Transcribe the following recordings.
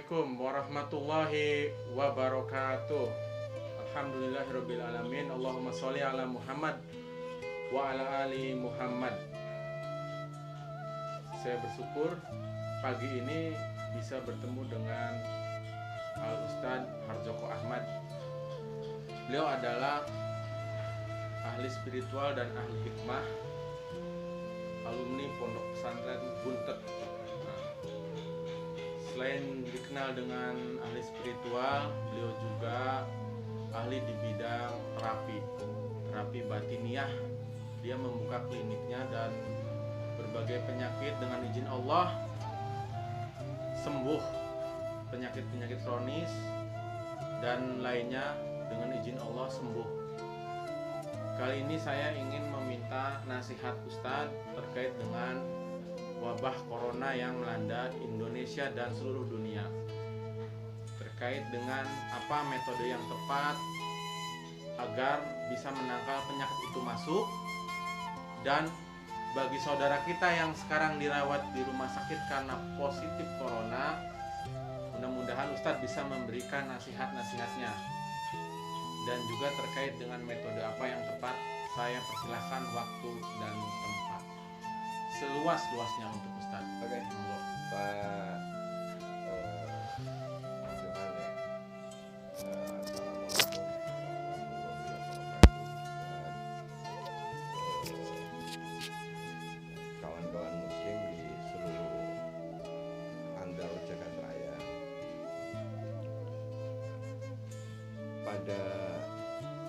Assalamualaikum warahmatullahi wabarakatuh. Alhamdulillahirabbil alamin. Allahumma sholli ala Muhammad wa ala ali Muhammad. Saya bersyukur pagi ini bisa bertemu dengan Al Ustadz Harjoko Ahmad. Beliau adalah ahli spiritual dan ahli hikmah, alumni Pondok Pesantren Buntet. Selain dikenal dengan ahli spiritual, beliau juga ahli di bidang terapi batiniah. Dia membuka kliniknya dan berbagai penyakit dengan izin Allah sembuh, penyakit-penyakit kronis dan lainnya dengan izin Allah sembuh. Kali ini saya ingin meminta nasihat Ustadz terkait dengan wabah corona yang melanda Indonesia dan seluruh dunia, terkait dengan apa metode yang tepat agar bisa menangkal penyakit itu masuk. Dan bagi saudara kita yang sekarang dirawat di rumah sakit karena positif corona, mudah-mudahan Ustadz bisa memberikan nasihat-nasihatnya. Dan juga terkait dengan metode apa yang tepat, saya persilahkan waktu dan tempat seluas-luasnya untuk Ustadz. Oke, Monggo. Pak Johan ya. Assalamualaikum warahmatullahi wabarakatuh. Kawan-kawan muslim di seluruh Andal Jagat Raya. Pada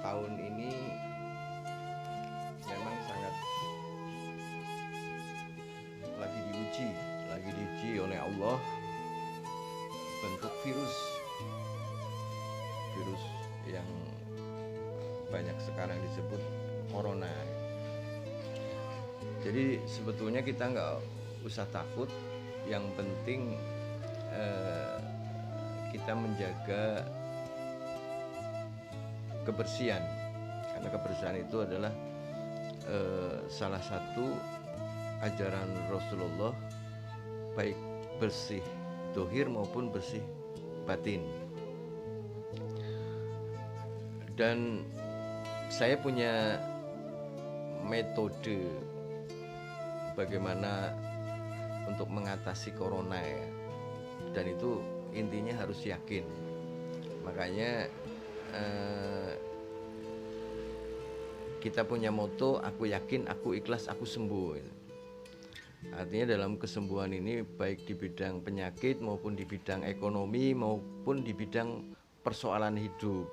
tahun ini memang sangat lagi diuji oleh Allah bentuk virus yang banyak sekarang disebut corona. Jadi sebetulnya kita nggak usah takut, yang penting kita menjaga kebersihan, karena kebersihan itu adalah salah satu ajaran Rasulullah, baik bersih dohir maupun bersih batin. Dan saya punya metode bagaimana untuk mengatasi corona ya, dan itu intinya harus yakin. Makanya kita punya moto, aku yakin, aku ikhlas, aku sembuh. Artinya dalam kesembuhan ini baik di bidang penyakit maupun di bidang ekonomi maupun di bidang persoalan hidup.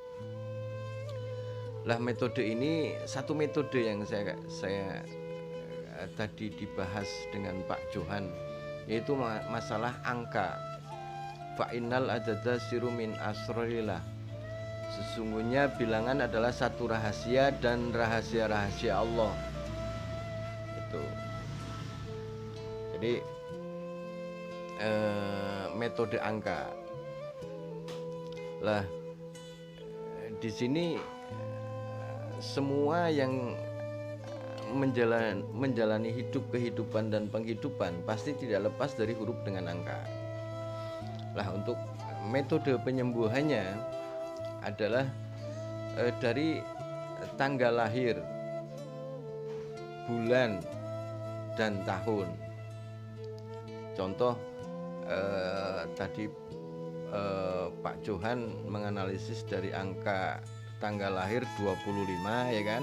Lah metode ini satu metode yang saya tadi dibahas dengan Pak Johan, yaitu masalah angka. Fa innal adada siru min asrarillah. Sesungguhnya bilangan adalah satu rahasia dan rahasia-rahasia Allah. Itu. Jadi metode angka. Lah di sini semua yang menjalani kehidupan dan penghidupan pasti tidak lepas dari huruf dengan angka. Lah untuk metode penyembuhannya adalah dari tanggal lahir, bulan, dan tahun. Contoh tadi Pak Johan menganalisis dari angka tanggal lahir 25 ya kan,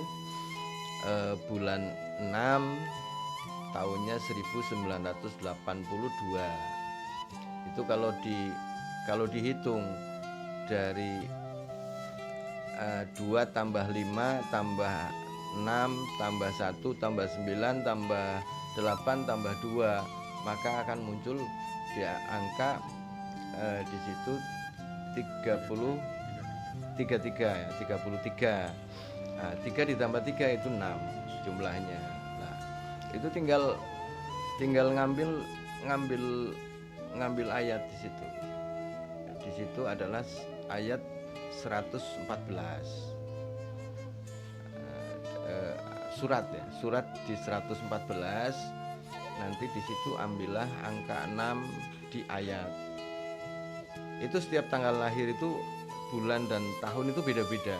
bulan 6 tahunnya 1982. Itu kalau dihitung dari 2 tambah 5 tambah 6 tambah 1 tambah 9 tambah 8 tambah 2, maka akan muncul di angka di situ 33 ya, 33. Nah, 3 ditambah 3 itu 6 jumlahnya. Nah, itu tinggal ngambil ayat di situ. Di situ adalah ayat 114. Surat ya, surat di 114. Nanti di situ ambillah angka 6 di ayat. itu setiap tanggal lahir itu bulan dan tahun itu beda-beda.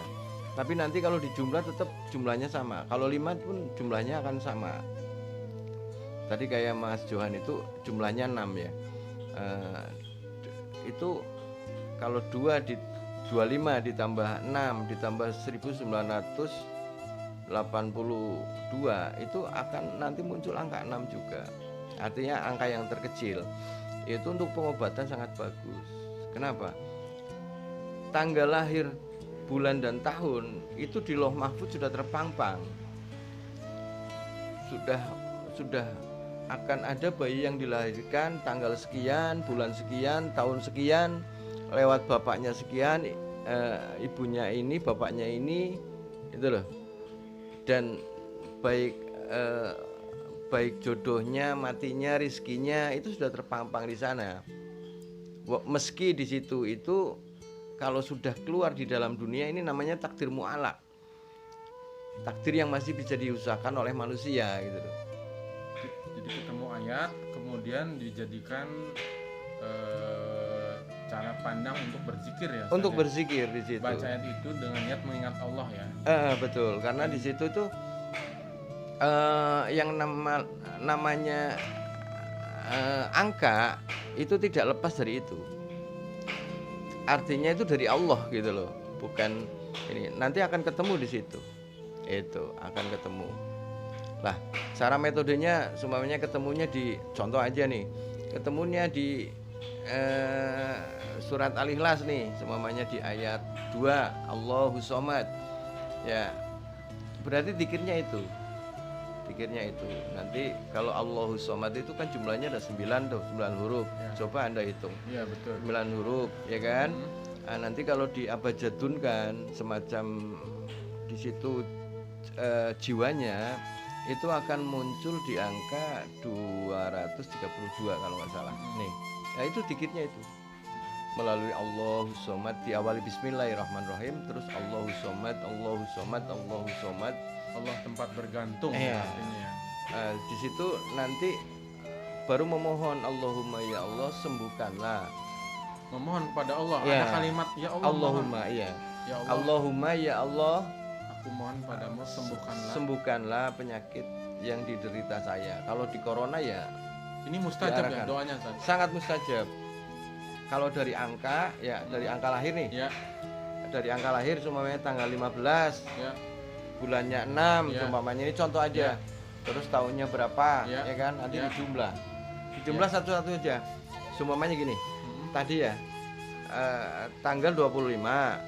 Tapi nanti kalau di jumlah tetap jumlahnya sama. Kalau 5 pun jumlahnya akan sama. Tadi kayak Mas Johan itu jumlahnya 6 ya. Itu kalau 25 ditambah 6 ditambah 1982 itu akan nanti muncul angka 6 juga. Artinya angka yang terkecil. Itu untuk pengobatan sangat bagus. Kenapa? Tanggal lahir, bulan dan tahun itu di Lauh Mahfuz sudah terpampang. Sudah akan ada bayi yang dilahirkan tanggal sekian, bulan sekian, tahun sekian, lewat bapaknya sekian, ibunya ini, bapaknya ini, itu loh. Dan baik jodohnya, matinya, rizkinya itu sudah terpampang di sana. Meski di situ itu kalau sudah keluar di dalam dunia ini namanya takdir mu'alaq. Takdir yang masih bisa diusahakan oleh manusia gitu loh. Jadi ketemu ayat kemudian dijadikan cara pandang untuk berzikir ya. Untuk berzikir di situ. Baca ayat itu dengan niat mengingat Allah ya. Betul, karena di situ tuh yang namanya angka itu tidak lepas dari itu. Artinya itu dari Allah gitu loh, bukan ini. Nanti akan ketemu di situ, itu akan ketemu. Lah, cara metodenya, semuanya ketemunya di contoh aja nih, ketemunya di surat Al-Ikhlas nih, semuanya di ayat 2 Allahu Shomad. Ya, berarti dikirnya itu. Nanti kalau Allahu Shomad itu kan jumlahnya ada 9 tuh, 9 huruf ya. Coba Anda hitung. Iya betul. 9 huruf ya kan. Nanti kalau diabjadunkan semacam di situ jiwanya itu akan muncul di angka 232 kalau nggak salah nih. Nah itu dikitnya itu melalui Allahu Shomad, diawali Bismillahirrahmanirrahim, terus Allahu Shomad, Allahu Shomad, Allahu Shomad. Allah tempat bergantung artinya. Di situ nanti baru memohon Allahumma ya Allah sembuhkanlah. Memohon kepada Allah. Ya. Ada kalimat ya Allah. Allahumma iya. Ya Allah. Allahumma ya Allah. Aku mohon padamu sembuhkanlah penyakit yang diderita saya. Kalau di corona ya ini mustajab ya doanya Ustaz. Sangat mustajab. Kalau dari angka ya dari angka lahir nih. Ya. Dari angka lahir semuanya tanggal 15. Ya. Bulannya 6 ya. Umpamanya ini contoh aja. Ya. Terus tahunnya berapa ya kan nanti dijumlah satu-satu aja. Semuanya gini tadi ya tanggal 25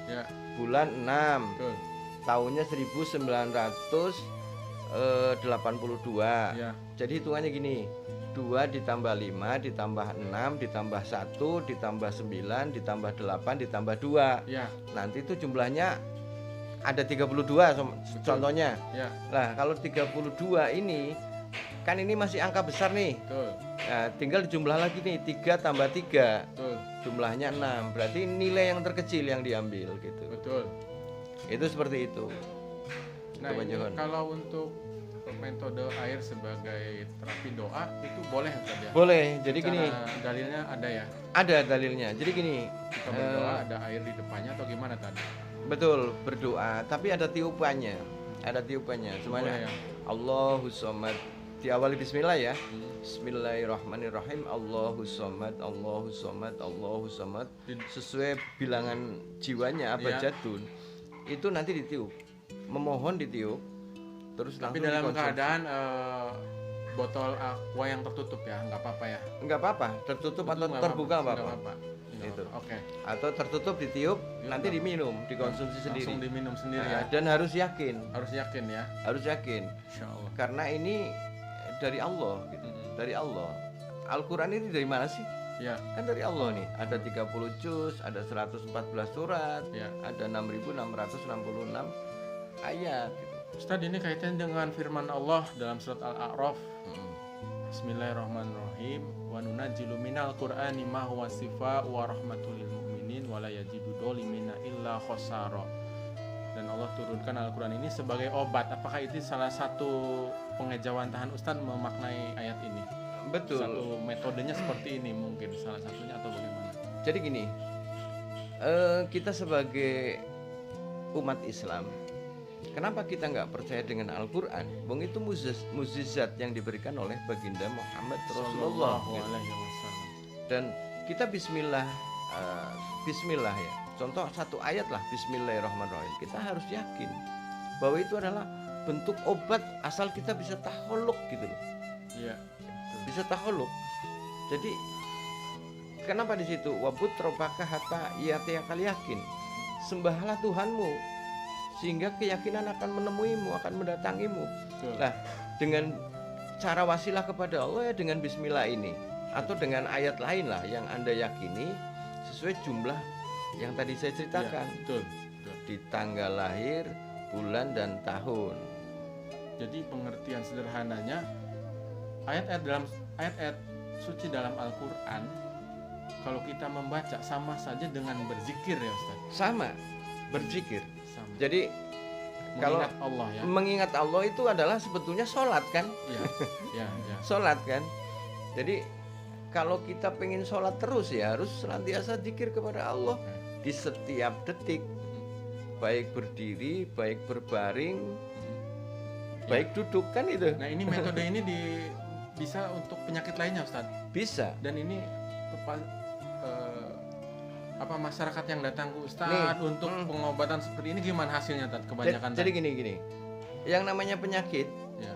ya. Bulan 6 betul. Tahunnya 1982 ya. Jadi hitungannya gini 2 ditambah 5 ditambah 6 ditambah 1 ditambah 9 ditambah 8 ditambah 2 ya. Nanti itu jumlahnya ada 32 contohnya ya. Nah kalau 32 ini kan ini masih angka besar nih. Betul. Nah, tinggal jumlah lagi nih 3 tambah 3 betul. Jumlahnya 6 berarti nilai yang terkecil yang diambil gitu. Betul. Itu seperti itu. Nah ini kalau untuk metode air sebagai terapi doa itu boleh Ustaz ya? Boleh. Jadi gini. Dalilnya ada ya? Ada dalilnya. Jadi gini. Kita berdoa ada air di depannya atau gimana tadi? Betul, berdoa, tapi ada tiupannya. Semuanya. Ya? Allahu Shomad. Diawali bismillah ya. Bismillahirrahmanirrahim. Allahu Shomad, Allahu Shomad, Allahu Shomad. Sesuai bilangan jiwanya abjadun. Ya. Itu nanti ditiup. Memohon ditiup. Terus tapi dalam keadaan botol aqua yang tertutup ya, nggak apa-apa ya? Nggak apa-apa, tertutup atau terbuka nggak apa-apa. Itu. Oke. Atau tertutup ditiup, nanti diminum, dikonsumsi sendiri. Langsung diminum sendiri ya. Dan harus yakin. Harus yakin ya. Harus yakin. Insyaallah. Karena ini dari Allah gitu. Dari Allah. Al-Qur'an ini dari mana sih? Ya. Kan dari Allah nih. Ada 30 juz, ada 114 surat, ya. Ada 6.666 ayat gitu. Ustaz, ini kaitannya dengan firman Allah dalam surat Al-A'raf. Bismillahirrahmanirrahim. Wa nunazzilu minal Qur'ani ma huwa shifaa wa rahmatul lil mu'minin wa la yazidu dzalimina illa khasara. Dan Allah turunkan Al-Qur'an ini sebagai obat. Apakah itu salah satu pengejawantahan Ustaz memaknai ayat ini? Betul. Satu metodenya seperti ini mungkin salah satunya atau bagaimana? Jadi gini, kita sebagai umat Islam, kenapa kita nggak percaya dengan Al-Quran? Wong itu mukjizat yang diberikan oleh baginda Muhammad Rasulullah. Sallallahu alaihi wasallam. Dan kita Bismillah, Bismillah ya. Contoh satu ayat lah, Bismillahirrahmanirrahim. Kita harus yakin bahwa itu adalah bentuk obat asal kita bisa taholuk gitu loh. Iya. Bisa taholuk. Jadi kenapa di situ wabut robaka hatta yakal yakin, sembahlah Tuhanmu sehingga keyakinan akan menemuimu, akan mendatangimu. Betul. Nah, dengan cara wasilah kepada Allah ya dengan Bismillah ini, atau dengan ayat lain lah yang Anda yakini sesuai jumlah yang tadi saya ceritakan. Ya, betul. Betul. Di tanggal lahir, bulan dan tahun. Jadi pengertian sederhananya ayat-ayat suci dalam Al-Qur'an kalau kita membaca sama saja dengan berzikir ya Ustaz. Sama, berzikir. Sama. Jadi kalau Mengingat Allah ya. mengingat Allah itu adalah sebetulnya sholat kan? Iya. Ya, ya. Sholat kan? Jadi kalau kita pengen sholat terus ya harus senantiasa zikir kepada Allah di setiap detik, baik berdiri, baik berbaring, baik duduk kan itu. Nah, ini metode ini bisa untuk penyakit lainnya Ustaz. Bisa. Dan ini apa masyarakat yang datang ke Ustaz Nih, untuk pengobatan seperti ini gimana hasilnya Tad? Kebanyakan Jadi gini, yang namanya penyakit, ya.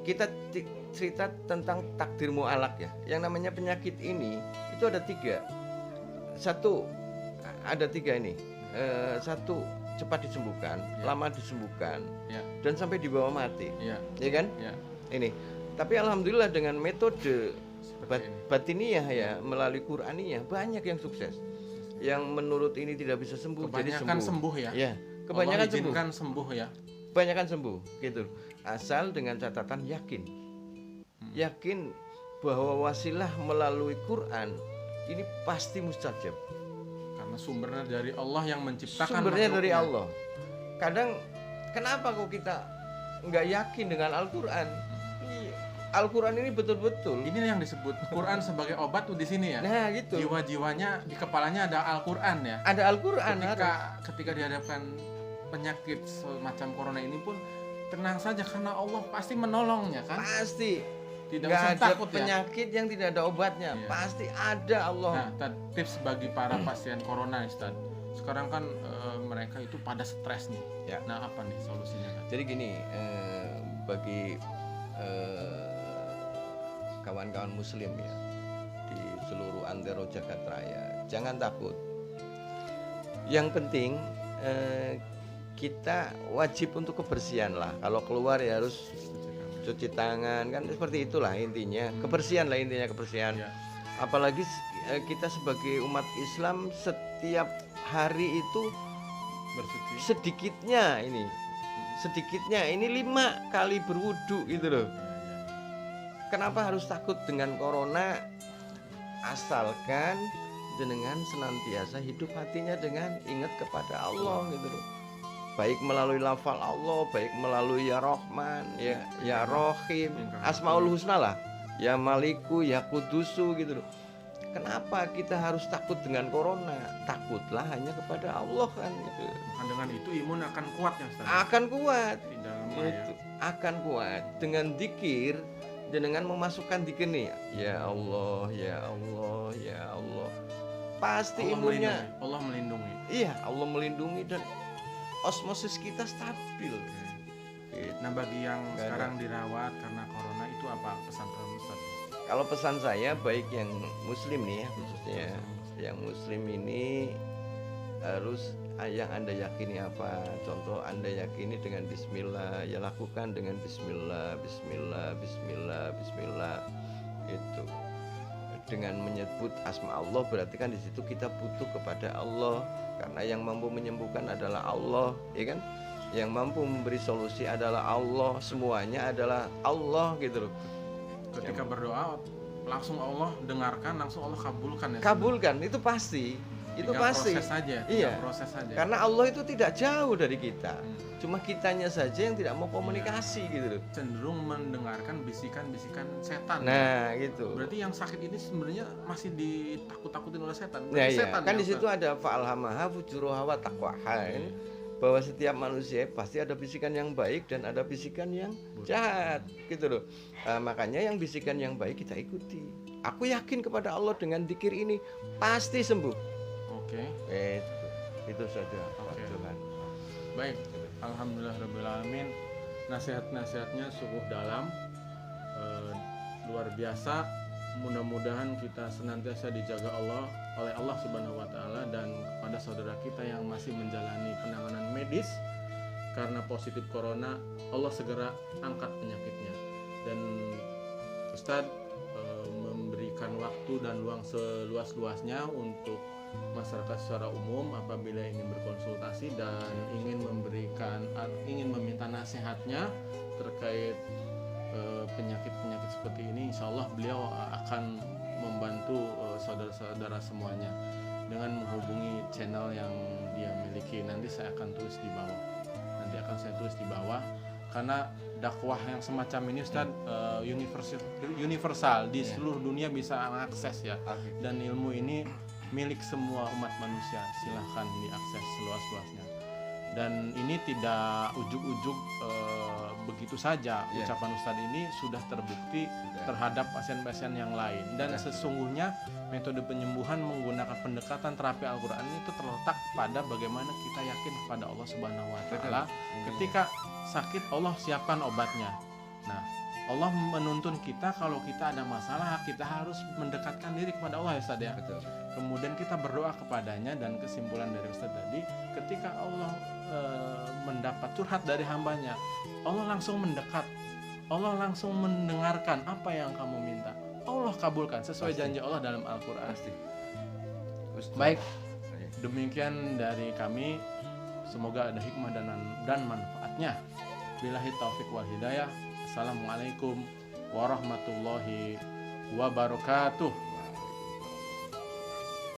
kita cerita tentang takdir mu'alak ya. Yang namanya penyakit ini itu ada tiga. Ada tiga ini. Satu cepat disembuhkan, Ya. lama disembuhkan, Ya. dan sampai dibawa mati, Ya. ya kan? Ya. Ini. Tapi alhamdulillah dengan metode Seperti ini. batiniyah ya, melalui Qur'aniyah banyak yang sukses. Yang menurut ini tidak bisa sembuh jadi Kebanyakan sembuh. sembuh ya. Ya, kebanyakan Allah izinkan sembuh ya. kebanyakan sembuh gitu. Asal dengan catatan yakin. Yakin bahwa wasilah melalui Quran ini pasti mustajab. Karena sumbernya dari Allah yang menciptakan. Sumbernya dari makhluknya. Allah. Kadang kenapa kok kita nggak yakin dengan Al-Quran? Al-Quran ini betul-betul. Ini yang disebut Quran sebagai obat tuh di sini ya. Nah gitu. Jiwa-jiwanya di kepalanya ada Al-Quran ya. Ada Al-Quran. Ketika dihadapkan penyakit semacam corona ini pun tenang saja karena Allah pasti menolongnya kan. Pasti. Tidak Nggak usah ada takut ya. penyakit yang tidak ada obatnya. Iya. Pasti ada Allah. Nah, tips bagi para pasien corona Ustaz. Sekarang kan mereka itu pada stres nih. Ya. Nah, apa nih solusinya? Ustaz? Jadi gini, bagi kawan-kawan muslim ya di seluruh antero jagat raya, jangan takut. Yang penting kita wajib untuk kebersihan lah. Kalau keluar ya harus cuci tangan kan, seperti itulah intinya. Kebersihan lah intinya, kebersihan. Ya. Apalagi kita sebagai umat Islam setiap hari itu Bersuci. sedikitnya ini 5 kali berwudu gitu loh. Kenapa harus takut dengan corona? Asalkan jenengan senantiasa hidup hatinya dengan ingat kepada Allah gitu loh. Baik melalui lafal Allah, baik melalui ya Rahman, ya Rahim, Asmaul Husna lah, ya Maliku, ya Kudusu gitu loh. Kenapa kita harus takut dengan corona? Takutlah hanya kepada Allah kan gitu. Maka dengan itu imun akan kuat ya Ustaz. Akan kuat. Di dalam Itu akan kuat dengan zikir. Dengan memasukkan zikir nih, ya Allah, ya Allah, ya Allah, pasti imunnya. Allah melindungi. Iya, Allah melindungi dan osmosis kita stabil. Gitu. Nah, bagi yang Nggak sekarang dirawat karena corona itu apa pesan Ustaz? Kalau pesan saya baik yang muslim nih ya, khususnya yang muslim ini harus yang Anda yakini apa. Contoh Anda yakini dengan bismillah, ya lakukan dengan bismillah, bismillah, bismillah, bismillah. Itu dengan menyebut asma Allah berarti kan di situ kita butuh kepada Allah, karena yang mampu menyembuhkan adalah Allah, ya kan? Yang mampu memberi solusi adalah Allah, semuanya adalah Allah gitu loh. Ketika berdoa langsung Allah dengarkan, langsung Allah kabulkan ya. Kabulkan itu pasti. Itu Tinggal pasti. proses saja, Iya. proses saja. Karena Allah itu tidak jauh dari kita. Hmm. Cuma kitanya saja yang tidak mau komunikasi gitu loh. Cenderung mendengarkan bisikan-bisikan setan. Nah, gitu. Berarti yang sakit ini sebenarnya masih ditakut-takutin oleh setan. Nah, Berarti iya. setan Kan ya, di situ Ustaz? ada fa'alhamaha fujuraha wa taqwaha. Ini bahwa setiap manusia pasti ada bisikan yang baik dan ada bisikan yang jahat gitu loh. Makanya yang bisikan yang baik kita ikuti. Aku yakin kepada Allah dengan dzikir ini pasti sembuh. Oke. Itu saja. Oke. Tuhan. Baik, alhamdulillahirobbilalamin. Nasihat-nasihatnya sungguh dalam, luar biasa. Mudah-mudahan kita senantiasa dijaga Allah oleh Allah Subhanahu wa taala, dan kepada saudara kita yang masih menjalani penanganan medis karena positif corona, Allah segera angkat penyakitnya. Dan Ustadz memberikan waktu dan ruang seluas-luasnya untuk masyarakat secara umum apabila ingin berkonsultasi dan ingin meminta nasihatnya terkait penyakit-penyakit seperti ini. Insya Allah beliau akan membantu saudara-saudara semuanya dengan menghubungi channel yang dia miliki. Nanti saya akan tulis di bawah. Karena dakwah yang semacam ini Ustaz universal di seluruh dunia bisa mengakses ya. Dan ilmu ini milik semua umat manusia. Silahkan diakses seluas-luasnya. Dan ini tidak ujuk-ujuk begitu saja. Ucapan Ustadz ini sudah terbukti terhadap pasien-pasien yang lain. Dan sesungguhnya metode penyembuhan menggunakan pendekatan terapi Al-Quran itu terletak pada bagaimana kita yakin kepada Allah Subhanahu wa taala. Ketika sakit, Allah siapkan obatnya. Nah, Allah menuntun kita kalau kita ada masalah, kita harus mendekatkan diri kepada Allah ya Ustadz ya. Kemudian kita berdoa kepadanya, dan kesimpulan dari Ustadz tadi, ketika Allah mendapat curhat dari hambanya, Allah langsung mendekat, Allah langsung mendengarkan apa yang kamu minta, Allah kabulkan sesuai janji Allah dalam Al-Quran. Baik, demikian dari kami, semoga ada hikmah dan manfaatnya. Billahi taufik wal hidayah. Assalamualaikum warahmatullahi wabarakatuh.